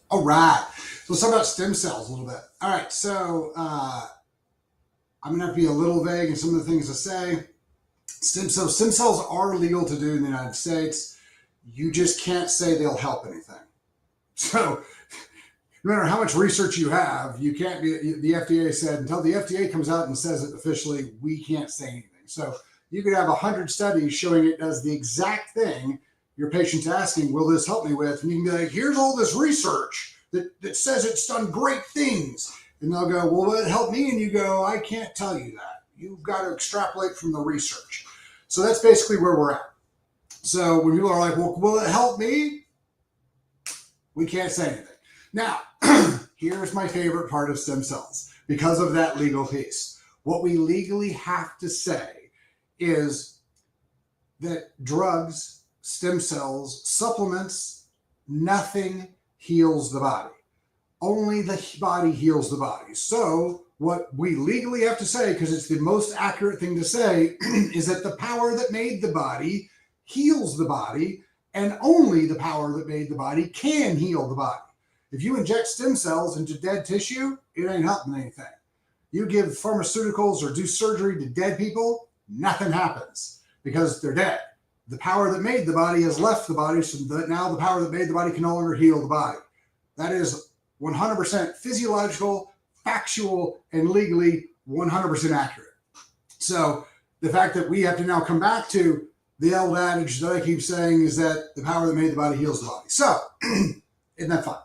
All right. So let's talk about stem cells a little bit. All right. So I'm going to have to be a little vague in some of the things I say. Stem cells are legal to do in the United States. You just can't say they'll help anything. So no matter how much research you have, you can't be, the FDA said, until the FDA comes out and says it officially, we can't say anything. So you could have 100 studies showing it does the exact thing your patient's asking, will this help me with? And you can be like, here's all this research that says it's done great things. And they'll go, well, will it help me? And you go, I can't tell you that. You've got to extrapolate from the research. So that's basically where we're at. So when people are like, well, will it help me? We can't say anything. Now, here's my favorite part of stem cells because of that legal piece. What we legally have to say is that drugs, stem cells, supplements, nothing heals the body. Only the body heals the body. So what we legally have to say, because it's the most accurate thing to say, is that the power that made the body heals the body, and only the power that made the body can heal the body. If you inject stem cells into dead tissue, it ain't helping anything. You give pharmaceuticals or do surgery to dead people, nothing happens because they're dead. The power that made the body has left the body, so that now the power that made the body can no longer heal the body. That is 100% physiological, factual, and legally 100% accurate. So the fact that we have to now come back to the old adage that I keep saying is that the power that made the body heals the body. So isn't that fun?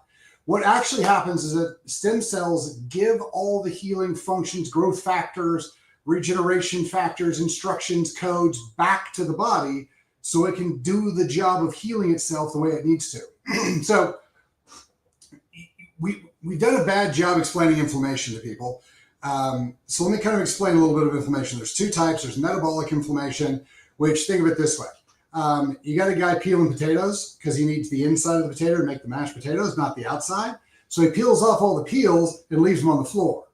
What actually happens is that stem cells give all the healing functions, growth factors, regeneration factors, instructions, codes back to the body so it can do the job of healing itself the way it needs to. So we've done a bad job explaining inflammation to people. So let me kind of explain a little bit of inflammation. There's two types. There's metabolic inflammation, which, think of it this way. You got a guy peeling potatoes because he needs the inside of the potato to make the mashed potatoes, not the outside. So he peels off all the peels and leaves them on the floor.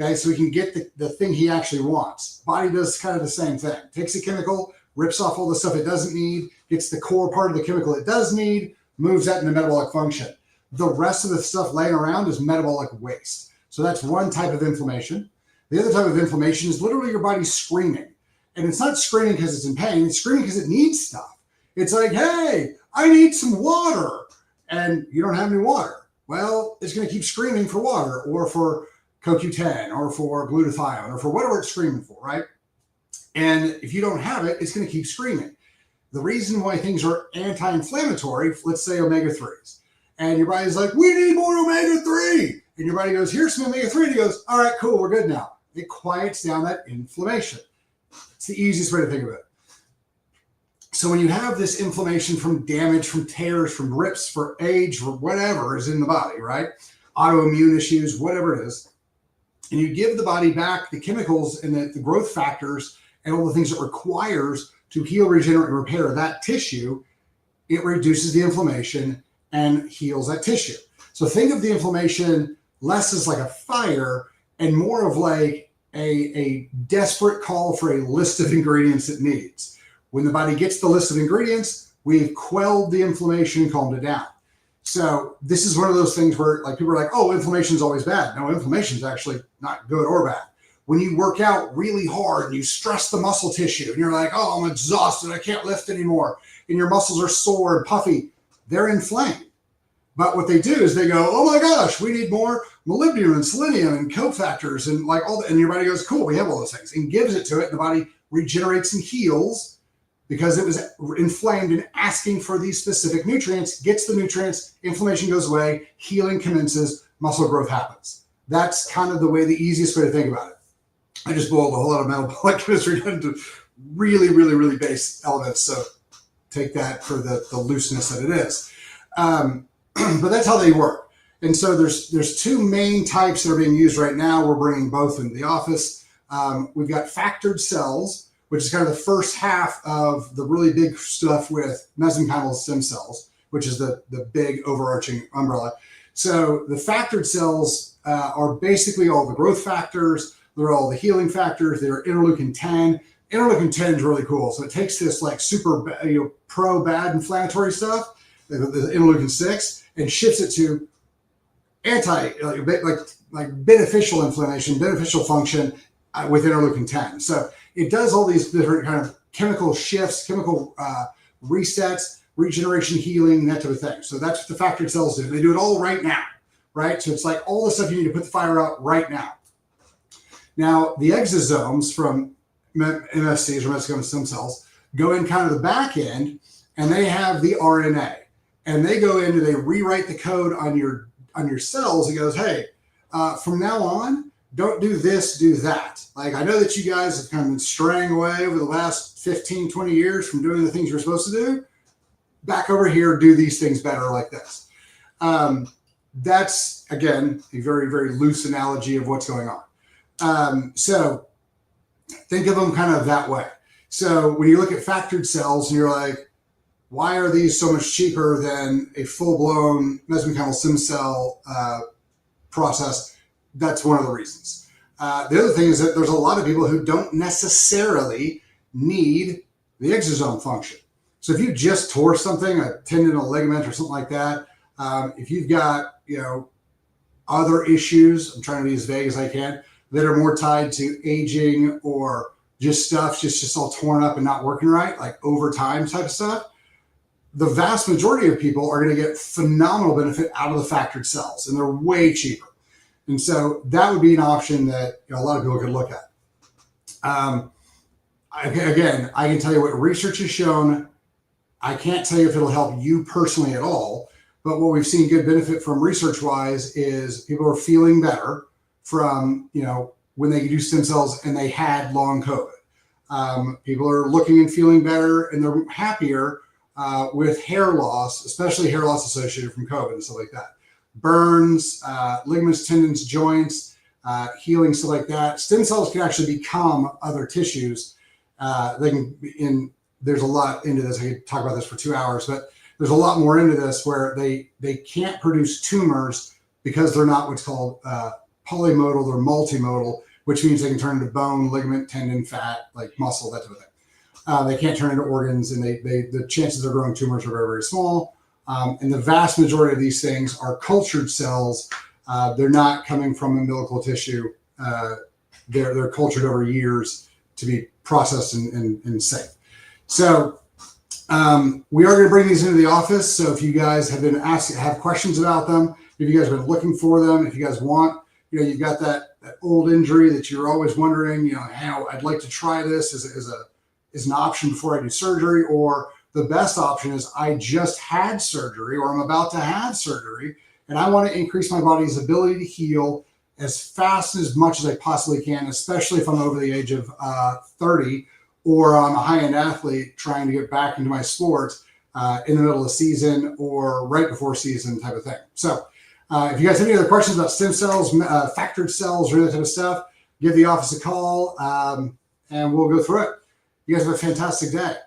Okay, so he can get the thing he actually wants. Body does kind of the same thing. Takes a chemical, rips off all the stuff it doesn't need, gets the core part of the chemical it does need, moves that into metabolic function. The rest of the stuff laying around is metabolic waste. So that's one type of inflammation. The other type of inflammation is literally your body screaming. And it's not screaming because it's in pain. It's screaming because it needs stuff. It's like, hey, I need some water. And you don't have any water. Well, it's going to keep screaming for water or for CoQ10 or for glutathione or for whatever it's screaming for, right? And if you don't have it, it's going to keep screaming. The reason why things are anti-inflammatory, let's say omega-3s, and your body's like, we need more omega-3. And your body goes, here's some omega-3. And he goes, all right, cool, we're good now. It quiets down that inflammation. It's the easiest way to think of it. So when you have this inflammation from damage, from tears, from rips, for age, for whatever is in the body, right? Autoimmune issues, whatever it is, and you give the body back the chemicals and the growth factors and all the things it requires to heal, regenerate, and repair that tissue, it reduces the inflammation and heals that tissue. So think of the inflammation less as like a fire and more of like a desperate call for a list of ingredients it needs. When the body gets the list of ingredients, we've quelled the inflammation and calmed it down. So this is one of those things where like people are like, oh, inflammation is always bad. No, inflammation is actually not good or bad. When you work out really hard and you stress the muscle tissue and you're like, oh, I'm exhausted, I can't lift anymore, and your muscles are sore and puffy, they're inflamed. But what they do is they go, oh my gosh, we need more molybdenum and selenium and cofactors and like all that. And your body goes, cool, we have all those things, and gives it to it. And the body regenerates and heals because it was inflamed and asking for these specific nutrients, gets the nutrients, inflammation goes away, healing commences, muscle growth happens. That's kind of the easiest way to think about it. I just boiled a whole lot of metabolic chemistry into really, really, really base elements. So take that for the looseness that it is. But that's how they work. And so there's two main types that are being used right now. We're bringing both into the office. We've got factored cells, which is kind of the first half of the really big stuff with mesenchymal stem cells, which is the big overarching umbrella. So the factored cells are basically all the growth factors. They're all the healing factors. They're interleukin 10. Interleukin 10 is really cool. So it takes this like super pro-bad inflammatory stuff, the interleukin 6, and shifts it to like beneficial inflammation, beneficial function with interleukin 10. So it does all these different kind of chemical shifts, chemical resets, regeneration, healing, that type of thing. So that's what the factory cells do. They do it all right now, right? So it's like all the stuff you need to put the fire out right now. Now, the exosomes from MSCs, or mesenchymal stem cells, go in kind of the back end, and they have the RNA. And they go in and they rewrite the code on your cells. It goes, hey, from now on, don't do this, do that. Like, I know that you guys have kind of been straying away over the last 15, 20 years from doing the things you're supposed to do. Back over here, do these things better like this. That's, again, a very, very loose analogy of what's going on. So think of them kind of that way. So when you look at factored cells and you're like, why are these so much cheaper than a full-blown mesenchymal stem cell process? That's one of the reasons. The other thing is that there's a lot of people who don't necessarily need the exosome function. So if you just tore something, a tendon, a ligament, or something like that, if you've got, other issues, I'm trying to be as vague as I can, that are more tied to aging or just stuff just all torn up and not working right, like over time type of stuff, the vast majority of people are going to get phenomenal benefit out of the factored cells, and they're way cheaper. And so that would be an option that a lot of people could look at. Again, I can tell you what research has shown. I can't tell you if it'll help you personally at all, but what we've seen good benefit from research-wise is people are feeling better from, when they do stem cells and they had long COVID. People are looking and feeling better, and they're happier with hair loss, especially hair loss associated from COVID and stuff like that. Burns, ligaments, tendons, joints, healing, stuff like that. Stem cells can actually become other tissues. There's a lot into this. I could talk about this for 2 hours, but there's a lot more into this where they can't produce tumors because they're not what's called polymodal. They're multimodal, which means they can turn into bone, ligament, tendon, fat, like muscle, that type of thing. They can't turn into organs, and the chances of growing tumors are very, very small. And the vast majority of these things are cultured cells. They're not coming from umbilical tissue. They're cultured over years to be processed and safe. So we are going to bring these into the office. So if you guys have been have questions about them, if you guys have been looking for them, if you guys want, you've got that old injury that you're always wondering, how I'd like to try this as an option before I do surgery, or the best option is I just had surgery or I'm about to have surgery and I want to increase my body's ability to heal as fast and as much as I possibly can, especially if I'm over the age of 30 or I'm a high-end athlete trying to get back into my sport in the middle of the season or right before season type of thing. So if you guys have any other questions about stem cells, factored cells, or that type of stuff, give the office a call and we'll go through it. You guys have a fantastic day.